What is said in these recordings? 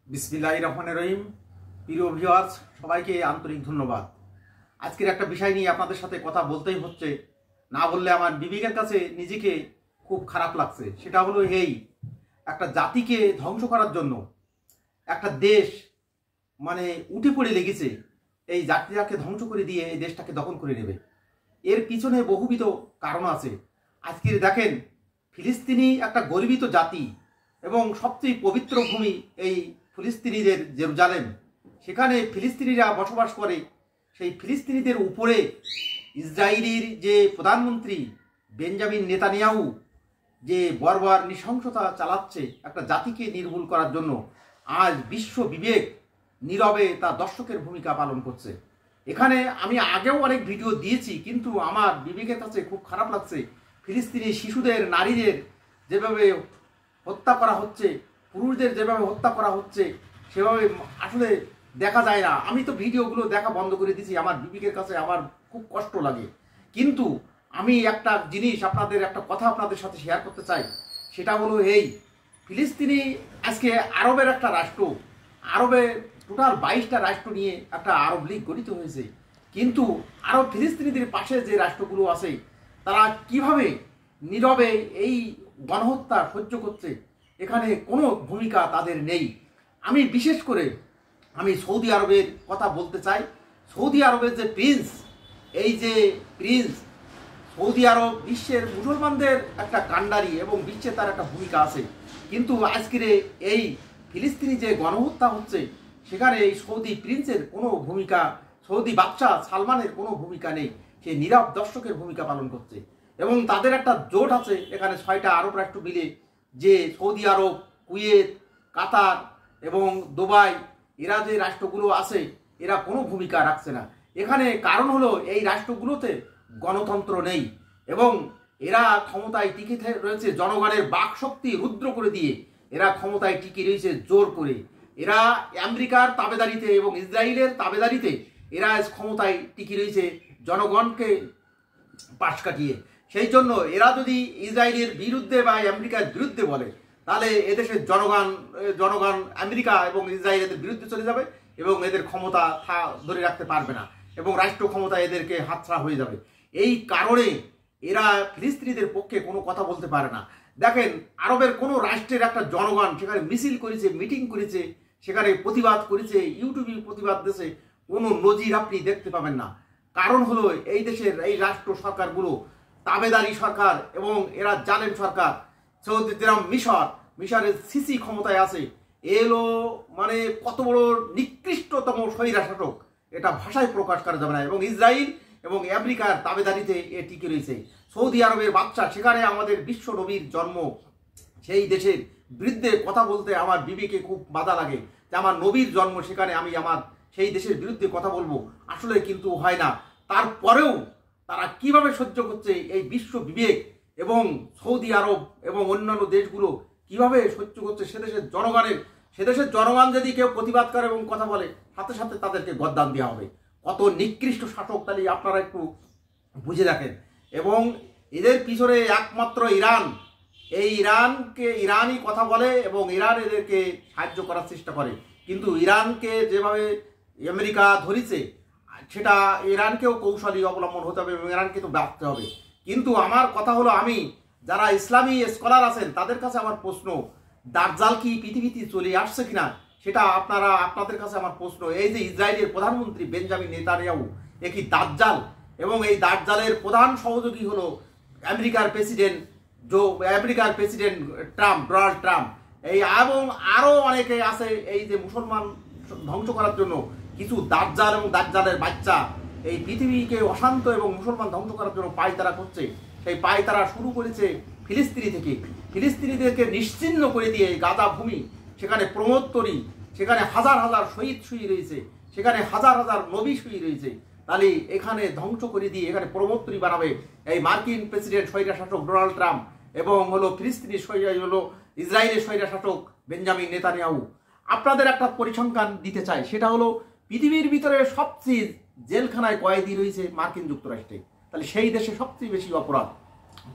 বিসমিল্লাহির রহমানির রহিম। প্রিয় ভিউয়ার্স, সবাইকে আন্তরিক ধন্যবাদ। আজকের একটা বিষয় নিয়ে আপনাদের সাথে কথা বলতেই হচ্ছে, না বললে আমার বিবেকের কাছে নিজেকে খুব খারাপ লাগছে। সেটা হলো এই, একটা জাতিকে ধ্বংস করার জন্য একটা দেশ উঠে পড়ে লেগেছে এই জাতিটাকে ধ্বংস করে দিয়ে এই দেশটাকে দখল করে নেবে। এর পিছনে বহুবিধ কারণ আছে। আজকের দেখেন, ফিলিস্তিনি একটা গর্বিত জাতি এবং সবচেয়ে পবিত্র ভূমি এই ফিলিস্তিনিদের জেরুজালেম। সেখানে ফিলিস্তিনিরা বসবাস করে। সেই ফিলিস্তিনিদের উপরে ইসরায়েলের যে প্রধানমন্ত্রী বেঞ্জামিন নেতানিয়াহু যে বর্বর নৃশংসতা চালাচ্ছে একটা জাতিকে নির্মূল করার জন্য, আজ বিশ্ব বিবেক নীরবে তার দর্শকের ভূমিকা পালন করছে। এখানে আমি আগেও অনেক ভিডিও দিয়েছি, কিন্তু আমার বিবেকের কাছে খুব খারাপ লাগছে। ফিলিস্তিনি শিশুদের, নারীদের যেভাবে হত্যা করা হচ্ছে, পুরুষদের যেভাবে হত্যা করা হচ্ছে, সেভাবে আসলে দেখা যায় না। আমি তো ভিডিওগুলো দেখা বন্ধ করে দিয়েছি। আমার বিবেকের কাছে আমার খুব কষ্ট লাগে। কিন্তু আমি একটা জিনিস, একটা কথা আপনাদের সাথে শেয়ার করতে চাই। সেটা হলো এই, ফিলিস্তিনি আজকে আরবের একটা রাষ্ট্র। আরবে টোটাল 22টা রাষ্ট্র নিয়ে একটা আরব লীগ গঠিত হয়েছে। কিন্তু আরব ফিলিস্তিনিদের পাশে যে রাষ্ট্রগুলো আছে, তারা কিভাবে নীরবে এই গণহত্যা সহ্য করছে, এখানে কোনো ভূমিকা তাদের নেই। আমি বিশেষ করে সৌদি আরবের কথা বলতে চাই। সৌদি আরবের যে প্রিন্স, সৌদি আরব বিশ্বের মুসলমানদের একটা কাণ্ডারি এবং বিশ্বে তার একটা ভূমিকা আছে। কিন্তু আজকের এই ফিলিস্তিনি যে গণহত্যা হচ্ছে, সেখানে এই সৌদি প্রিন্সের কোনো ভূমিকা, সৌদি বাদশাহ সালমানের কোনো ভূমিকা নেই। সে নীরব দর্শকের ভূমিকা পালন করছে। এবং তাদের একটা জোট আছে এখানে 6টা আরব রাষ্ট্র মিলে, যে সৌদি আরব, কুয়েত, কাতার এবং দুবাই, এরা যে রাষ্ট্রগুলো আছে, এরা কোনো ভূমিকা রাখছে না। এখানে কারণ হলো এই রাষ্ট্রগুলোতে গণতন্ত্র নেই এবং এরা ক্ষমতায় টিকে রয়েছে জনগণের বাক শক্তি রুদ্র করে দিয়ে। এরা ক্ষমতায় টিকে রয়েছে জোর করে। এরা আমেরিকার তাবেদারিতে এবং ইসরায়েলের তাবেদারিতে এরা ক্ষমতায় টিকে রয়েছে জনগণকে পাশ কাটিয়ে। সেই জন্য এরা যদি ইসরায়েলের বিরুদ্ধে বা আমেরিকার বিরুদ্ধে বলে, তাহলে এদেশের জনগণ আমেরিকা এবং ইসরায়েলের বিরুদ্ধে চলে যাবে এবং এদের ক্ষমতা ধরে রাখতে পারবে না এবং রাষ্ট্র ক্ষমতা এদেরকে হাতছাড়া হয়ে যাবে। এই কারণে এরা ফিলিস্তিনিদের পক্ষে কোনো কথা বলতে পারে না। দেখেন, আরবের কোনো রাষ্ট্রের একটা জনগণ সেখানে মিছিল করেছে, মিটিং করেছে, সেখানে প্রতিবাদ করেছে, ইউটিউবে প্রতিবাদ দেশে কোনো নজির আপনি দেখতে পাবেন না। কারণ হলো এই দেশের এই রাষ্ট্র সরকারগুলো তাবেদারি সরকার এবং এরা জালেম সরকার। সৌদি মিশরের সিসি ক্ষমতায় আছে। এলো কত বড় নিকৃষ্টতম স্বৈরাশাসক, এটা ভাষায় প্রকাশ করা যাবে না। এবং ইসরায়েল এবং আমেরিকার তাবেদারিতে এ টিকে রয়েছে। সৌদি আরবের বাচ্চা, সেখানে আমাদের বিশ্ব নবীর জন্ম, সেই দেশের বিরুদ্ধে কথা বলতে আমার বিবেকে খুব বাধা লাগে যে আমার নবীর জন্ম, সেখানে আমি আমার সেই দেশের বিরুদ্ধে কথা বলবো, আসলে কিন্তু হয় না। তারপরেও তারা কিভাবে সহ্য করছে এই বিশ্ব বিবেক এবং সৌদি আরব এবং অন্যান্য দেশগুলো কিভাবে সহ্য করছে সে দেশের জনগণ যদি কেউ প্রতিবাদ করে এবং কথা বলে, সাথে সাথে তাদেরকে গদ্দান দেওয়া হবে। কত নিকৃষ্ট শাসক, তাহলে আপনারা একটু বুঝে রাখেন। এবং এদের পিছনে একমাত্র ইরান। এই ইরানই কথা বলে এবং ইরান এদেরকে সাহায্য করার চেষ্টা করে। কিন্তু ইরানকে যেভাবে আমেরিকা ধরেছে, সেটা ইরানকেও কৌশলী অবলম্বন হতে হবে এবং ইরানকে তো বাঁচতে হবে। কিন্তু আমার কথা হলো, যারা ইসলামী স্কলার আছেন তাদের কাছে আমার প্রশ্ন, দাজ্জাল কি পৃথিবীতে চলে আসছে কিনা, সেটা আপনাদের কাছে আমার প্রশ্ন। এই যে ইসরায়েলের প্রধানমন্ত্রী বেঞ্জামিন নেতানিয়াহু, এ কি দাজ্জাল? এবং এই দাজ্জালের প্রধান সহযোগী হলো আমেরিকার প্রেসিডেন্ট ডোনাল্ড ট্রাম্প। এবং আরো অনেকে আছে এই যে মুসলমান ধ্বংস করার জন্য কিছু দাজ্জাল এবং দাজ্জালের বাচ্চা এই পৃথিবীকে অশান্ত এবং মুসলমান ধ্বংস করার জন্য পায়তারা করছে। সেই পায়তারা শুরু করেছে ফিলিস্তিনি থেকে। ফিলিস্তিনিদেরকে নিশ্চিহ্ন করে দিয়ে গাজা ভূমি, সেখানে প্রমোদতরী, সেখানে হাজার হাজার শহীদ শুয়ে রয়েছে, সেখানে হাজার হাজার নবী শুয়ে রয়েছে। তাহলে এখানে ধ্বংস করে দিয়ে এখানে প্রমোদতরী বানাবে এই মার্কিন প্রেসিডেন্ট স্বৈরাশাসক ডোনাল্ড ট্রাম্প এবং ইসরায়েলের স্বৈরাশাসক বেঞ্জামিন নেতানিয়াহু। আপনাদের একটা পরিসংখ্যান দিতে চাই, সেটা হলো পৃথিবীর ভিতরে সবচেয়ে জেলখানায় কয়েদি রয়েছে মার্কিন যুক্তরাষ্ট্রে। তাহলে সেই দেশে সবচেয়ে বেশি অপরাধ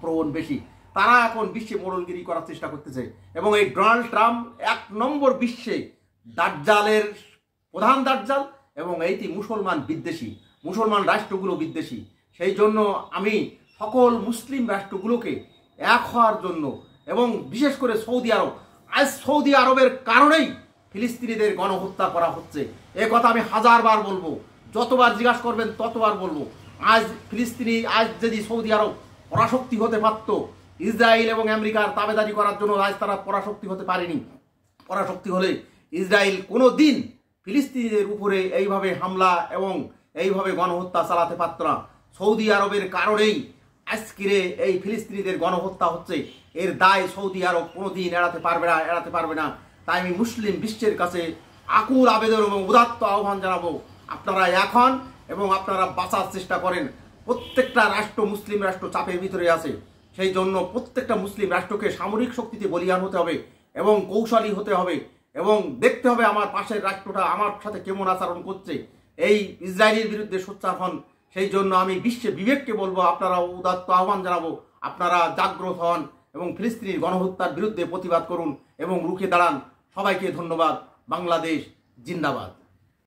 প্রবণ বেশি। তারা এখন বিশ্বে মোড়লগিরি করার চেষ্টা করতেছে এবং এই ডোনাল্ড ট্রাম্প 1 নম্বর বিশ্বে দাজ্জালের প্রধান দাজ্জাল এবং এইটি মুসলমান বিদ্বেষী, মুসলমান রাষ্ট্রগুলো বিদ্বেষী। সেই জন্য আমি সকল মুসলিম রাষ্ট্রগুলোকে এক হওয়ার জন্য, এবং বিশেষ করে সৌদি আরব, আজ সৌদি আরবের কারণেই ফিলিস্তিনিদের গণহত্যা করা হচ্ছে। এ কথা আমি হাজারবার বলবো, যতবার জিজ্ঞাসা করবেন ততবার বলবো। আজ ফিলিস্তিনি, আজ যদি সৌদি আরব পরাশক্তি হতে পারত ইসরায়েল এবং আমেরিকার তাবেদারি করার জন্য, আজ তারা পরাশক্তি হতে পারেনি। পরাশক্তি হলে ইসরায়েল কোনো দিন ফিলিস্তিনিদের উপরে এইভাবে হামলা এবং এইভাবে গণহত্যা চালাতে পারত না। সৌদি আরবের কারণেই আজকের এই ফিলিস্তিনিদের গণহত্যা হচ্ছে। এর দায় সৌদি আরব কোনো দিন এড়াতে পারবে না। তাই আমি মুসলিম বিশ্বের কাছে আকুল আবেদন এবং উদাত্ত আহ্বান জানাবো, আপনারা এখন এবং আপনারা বাঁচার চেষ্টা করেন। প্রত্যেকটা রাষ্ট্র, মুসলিম রাষ্ট্র চাপের ভিতরে আছে। সেই জন্য প্রত্যেকটা মুসলিম রাষ্ট্রকে সামরিক শক্তিতে বলিয়ান হতে হবে এবং কৌশলী হতে হবে, এবং দেখতে হবে আমার পাশের রাষ্ট্রটা আমার সাথে কেমন আচরণ করছে। এই ইসরায়েলের বিরুদ্ধে সোচ্চার হন। সেই জন্য আমি বিশ্বে বিবেককে বলবো, আপনারা উদাত্ত আহ্বান জানাবো, আপনারা জাগ্রত হন এবং ফিলিস্তিনির গণহত্যার বিরুদ্ধে প্রতিবাদ করুন এবং রুখে দাঁড়ান। সবাইকে ধন্যবাদ। বাংলাদেশ জিন্দাবাদ।